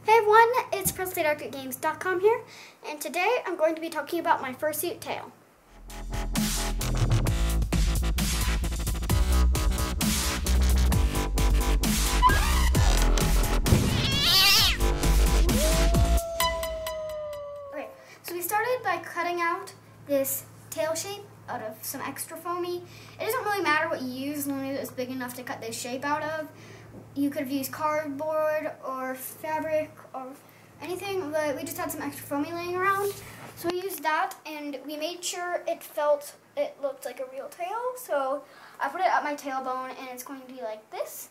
Hey everyone, it's Presley of ActOutGames.com here, and today I'm going to be talking about my fursuit tail. Okay, so we started by cutting out this tail shape out of some extra foamy. It doesn't really matter what you use as long as it's big enough to cut this shape out of. You could have used cardboard or fabric or anything, but we just had some extra foamy laying around. So we used that and we made sure it looked like a real tail. So I put it at my tailbone and it's going to be like this.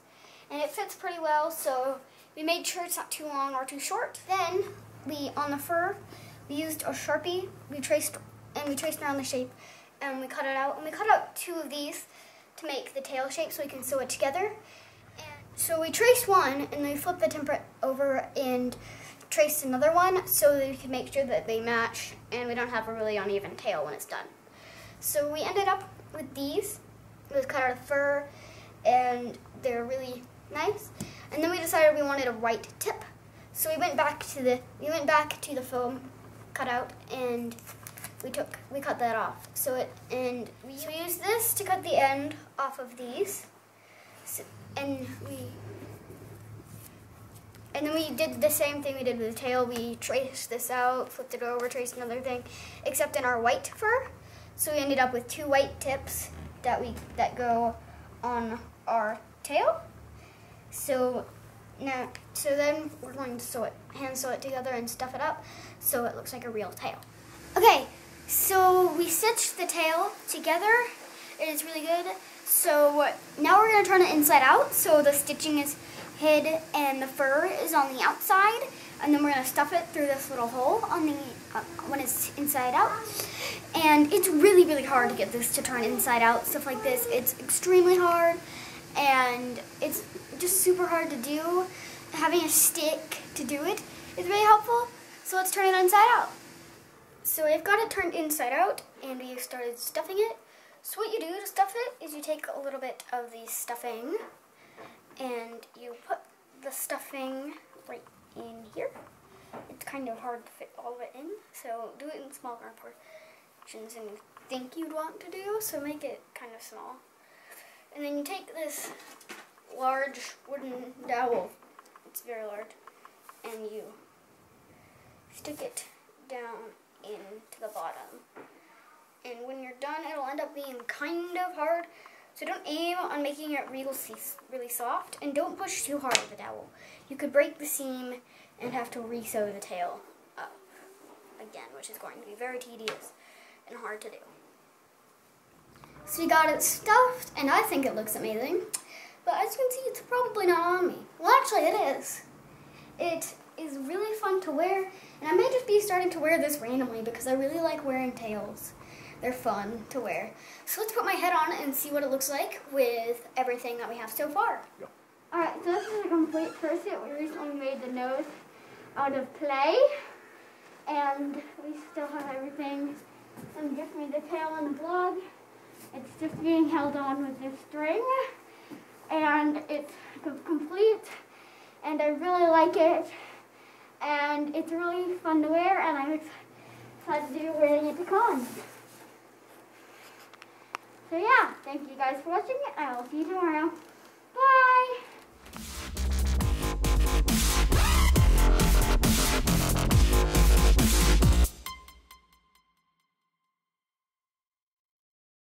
And it fits pretty well, so we made sure it's not too long or too short. Then on the fur, we used a Sharpie. We traced around the shape and we cut it out. And we cut out two of these to make the tail shape so we can sew it together. So we traced one, and then we flipped the template over and traced another one so that we can make sure that they match and we don't have a really uneven tail when it's done. So we ended up with these. It was cut out of fur, and they're really nice. And then we decided we wanted a white tip. So we went back to the foam cutout and we cut that off. So we used this to cut the end off of these. And then we did the same thing we did with the tail. We traced this out, flipped it over, traced another thing, except in our white fur. So we ended up with two white tips that go on our tail. So then we're going to hand sew it together and stuff it up so it looks like a real tail. Okay, so we stitched the tail together. It is really good. So now we're going to turn it inside out, so the stitching is hid and the fur is on the outside, and then we're going to stuff it through this little hole when it's inside out. And it's really, really hard to get this to turn inside out, stuff like this. It's extremely hard, and it's just super hard to do. Having a stick to do it is really helpful, so let's turn it inside out. So we've got it turned inside out, and we started stuffing it. So what you do to stuff it is you take a little bit of the stuffing and you put the stuffing right in here. It's kind of hard to fit all of it in, so do it in smaller portions than you think you'd want to do, so make it kind of small. And then you take this large wooden dowel, it's very large, and you stick it down into the bottom. And when you're done, it'll end up being kind of hard. So don't aim on making it really soft, and don't push too hard with the dowel. You could break the seam and have to re-sew the tail up again, which is going to be very tedious and hard to do. So we got it stuffed, and I think it looks amazing. But as you can see, it's probably not on me. Well, actually it is. It is really fun to wear, and I may just be starting to wear this randomly because I really like wearing tails. They're fun to wear. So let's put my head on and see what it looks like with everything that we have so far. Yeah. Alright, so this is a complete fursuit. We recently made the nose out of clay, and we still have everything. And just made the tail and the blog. It's just being held on with this string, and it's complete, and I really like it, and it's really fun to wear, and I'm excited to do wearing it to cons. So yeah, thank you guys for watching, and I will see you tomorrow. Bye!